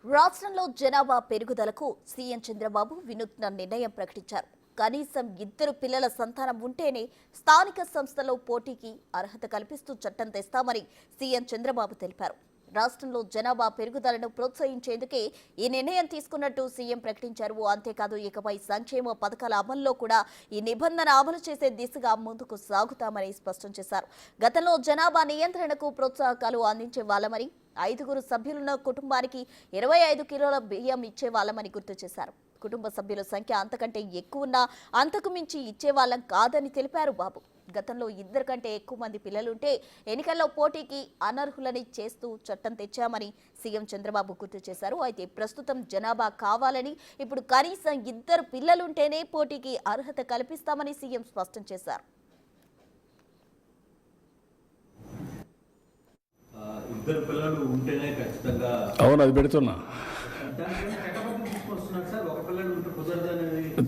రాష్ట్రంలో జనాభా పెరుగుదలకు సీఎం చంద్రబాబు వినూత్న నిర్ణయం ప్రకటించారు. కనీసం 2 పిల్లల సంతానం ఉంటేనే స్థానిక సంస్థలో పోటీకి అర్హత కల్పిస్తూ చట్టం తెస్తామని సీఎం చంద్రబాబు తెలిపారు. రాష్ట్రంలో జనాభా పెరుగుదలను ప్రోత్సహించేందుకే ఈ నిర్ణయం తీసుకున్నట్టు సీఎం ప్రకటించారు. అంతేకాదు ఇకపై సంక్షేమ పథకాల అమల్లో కూడా ఈ నిబంధన అమలు చేసే దిశగా ముందుకు సాగుతామని స్పష్టం చేశారు. గతంలో జనాభా నియంత్రణకు ప్రోత్సాహకాలు అందించే వాళ్ళమని, 5 సభ్యులున్న కుటుంబానికి 25 కిలోల బియ్యం ఇచ్చేవాళ్ళమని గుర్తు చేశారు. కుటుంబ సభ్యుల సంఖ్య అంతకంటే ఎక్కువ ఉన్నా అంతకు మించి ఇచ్చేవాళ్ళం కాదని తెలిపారు బాబు. గతంలో 2 కంటే ఎక్కువ మంది పిల్లలుంటే ఎన్నికల్లో పోటీకి అనర్హులని చేస్తూ చట్టం తెచ్చామని సీఎం చంద్రబాబు గుర్తు చేశారు. అయితే ప్రస్తుతం జనాభా కావాలని, ఇప్పుడు కనీసం 2 పిల్లలుంటేనే పోటీకి అర్హత కల్పిస్తామని సీఎం స్పష్టం చేశారు. ఇద్దరు పిల్లలు ఉంటేనే ఖచ్చితంగా అవును, అది పెడుతున్నా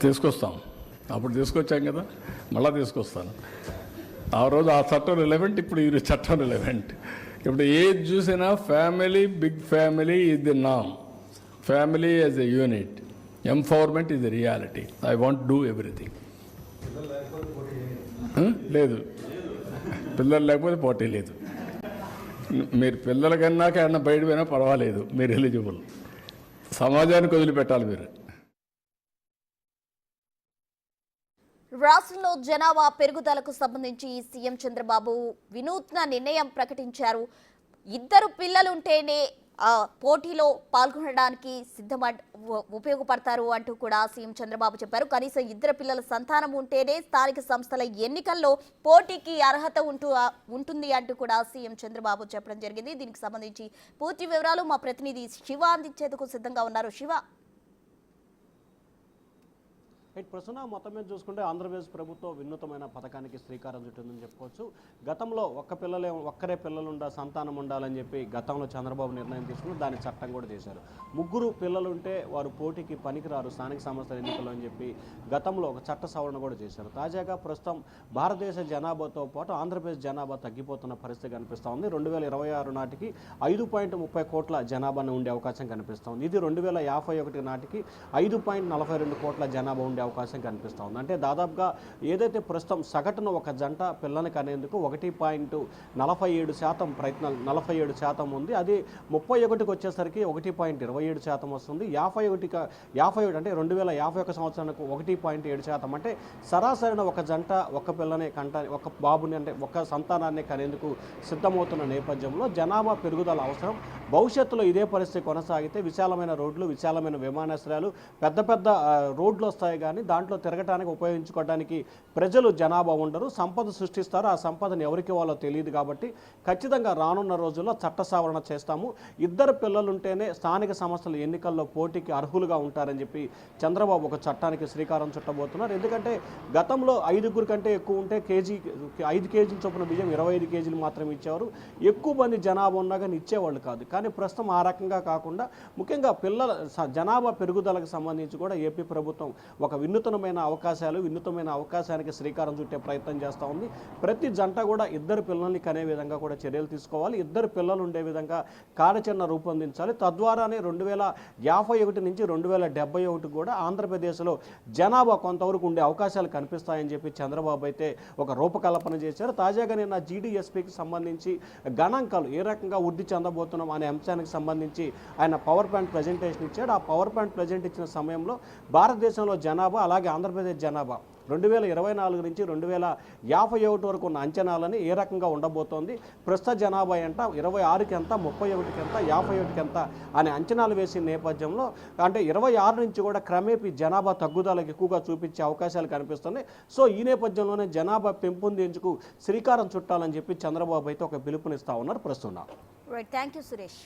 తీసుకొస్తాం. అప్పుడు తీసుకొచ్చాం కదా, మళ్ళీ తీసుకొస్తాను. ఆ రోజు ఆ చట్టం రిలవెంట్, ఇప్పుడు ఈ చట్టం రిలవెంట్. ఇప్పుడు ఏది చూసినా family, big family is the నామ్. Family as a unit, empowerment is the reality. I want do everything. లేదు, పిల్లలు లేకపోతే పోటీ లేదు. మీరు పిల్లల కన్నాక ఏమన్నా బయట పోయినా పర్వాలేదు, మీరు ఎలిజిబుల్. సమాజానికి వదిలిపెట్టాలి మీరు. రాష్ట్రంలో జనాభా పెరుగుదలకు సంబంధించి సీఎం చంద్రబాబు వినూత్న నిర్ణయం ప్రకటించారు. 2 పిల్లలుంటేనే పోటీలో పాల్గొనడానికి ఉపయోగపడతారు అంటూ కూడా సీఎం చంద్రబాబు చెప్పారు. కనీసం 2 పిల్లల సంతానం ఉంటేనే స్థానిక సంస్థల ఎన్నికల్లో పోటీకి అర్హత ఉంటుంది అంటూ కూడా సీఎం చంద్రబాబు చెప్పడం జరిగింది. దీనికి సంబంధించి పూర్తి వివరాలు మా ప్రతినిధి శివ అందించేందుకు సిద్ధంగా ఉన్నారు. శివ, ప్రస్తుతం మొత్తం మీద చూసుకుంటే ఆంధ్రప్రదేశ్ ప్రభుత్వం వినూతమైన పథకానికి శ్రీకారం చుట్టిందని చెప్పుకోవచ్చు. గతంలో ఒక్కరే పిల్లలుండా సంతానం ఉండాలని చెప్పి గతంలో చంద్రబాబు నిర్ణయం తీసుకుని దాని చట్టం కూడా చేశారు. 3 పిల్లలుంటే వారు పోటీకి పనికిరారు స్థానిక సంస్థల ఎన్నికల్లో అని చెప్పి గతంలో ఒక చట్ట సవరణ కూడా చేశారు. తాజాగా ప్రస్తుతం భారతదేశ జనాభాతో పాటు ఆంధ్రప్రదేశ్ జనాభా తగ్గిపోతున్న పరిస్థితి కనిపిస్తూ ఉంది. 2026 నాటికి 5.30 కోట్ల జనాభాను ఉండే అవకాశం కనిపిస్తోంది. ఇది 2051 నాటికి 5.42 కోట్ల జనాభా ఉండే అవకాశం కనిపిస్తూ ఉంది. అంటే దాదాపుగా ఏదైతే ప్రస్తుతం సగటున ఒక జంట పిల్లని కనేందుకు 1.47% ప్రయత్నాలు 47% ఉంది. అది 31కి వచ్చేసరికి 1.27% వస్తుంది. 51 అంటే 2051 సంవత్సరానికి 1.7%. అంటే సరాసరిన ఒక జంట ఒక పిల్లని ఒక బాబుని అంటే ఒక సంతానాన్ని కనేందుకు సిద్ధమవుతున్న నేపథ్యంలో జనాభా పెరుగుదల అవసరం. భవిష్యత్తులో ఇదే పరిస్థితి కొనసాగితే విశాలమైన రోడ్లు, విశాలమైన విమానాశ్రయాలు, పెద్ద పెద్ద రోడ్లు వస్తాయి కానీ దాంట్లో తిరగటానికి ఉపయోగించుకోవడానికి ప్రజలు జనాభా ఉండరు. సంపద సృష్టిస్తారు, ఆ సంపదను ఎవరికి ఇవ్వాలో తెలియదు. కాబట్టి ఖచ్చితంగా రానున్న రోజుల్లో చట్ట సవరణ చేస్తాము. 2 పిల్లలుంటేనే స్థానిక సంస్థల ఎన్నికల్లో పోటీకి అర్హులుగా ఉంటారని చెప్పి చంద్రబాబు ఒక చట్టానికి శ్రీకారం చుట్టబోతున్నారు. ఎందుకంటే గతంలో 5 కంటే ఎక్కువ ఉంటే 5 కేజీల చొప్పున బియ్యం 25 కేజీలు మాత్రమే ఇచ్చేవారు. ఎక్కువ మంది జనాభా ఉన్నా కానీ ఇచ్చేవాళ్ళు కాదు. కానీ ప్రస్తుతం ఆ రకంగా కాకుండా ముఖ్యంగా పిల్లల జనాభా పెరుగుదలకు సంబంధించి కూడా ఏపీ ప్రభుత్వం ఒక వినూతనమైన అవకాశానికి శ్రీకారం చుట్టే ప్రయత్నం చేస్తూ ఉంది. ప్రతి జంట కూడా 2 పిల్లల్ని కనే విధంగా కూడా చర్యలు తీసుకోవాలి. 2 పిల్లలు ఉండే విధంగా కార్యాచరణ రూపొందించాలి. తద్వారానే 2051 నుంచి 2071 కూడా ఆంధ్రప్రదేశ్లో జనాభా కొంతవరకు ఉండే అవకాశాలు కనిపిస్తాయని చెప్పి చంద్రబాబు అయితే ఒక రూపకల్పన చేశారు. తాజాగా నిన్న జీడీఎస్పీకి సంబంధించి గణాంకాలు ఏ రకంగా వృద్ధి చెందబోతున్నాం అనే అంశానికి సంబంధించి ఆయన పవర్ పాయింట్ ప్రజెంటేషన్ ఇచ్చాడు. ఆ పవర్ పాయింట్ ప్రజెంట్ ఇచ్చిన సమయంలో భారతదేశంలో జనాభా అలాగే ఆంధ్రప్రదేశ్ జనాభా 2024 నుంచి 2051 వరకు ఉన్న అంచనాలని ఏ రకంగా ఉండబోతోంది, ప్రస్తుత జనాభా ఎంత, 26కి ఎంత, 31కి ఎంత, 51కి ఎంత అనే అంచనాలు వేసిన నేపథ్యంలో అంటే 26 నుంచి కూడా క్రమేపీ జనాభా తగ్గుదలకు ఎక్కువగా చూపించే అవకాశాలు కనిపిస్తున్నాయి. సో ఈ నేపథ్యంలోనే జనాభా పెంపొందేందుకు శ్రీకారం చుట్టాలని చెప్పి చంద్రబాబు అయితే ఒక పిలుపునిస్తా ఉన్నారు ప్రస్తుతం. Thank you Suresh.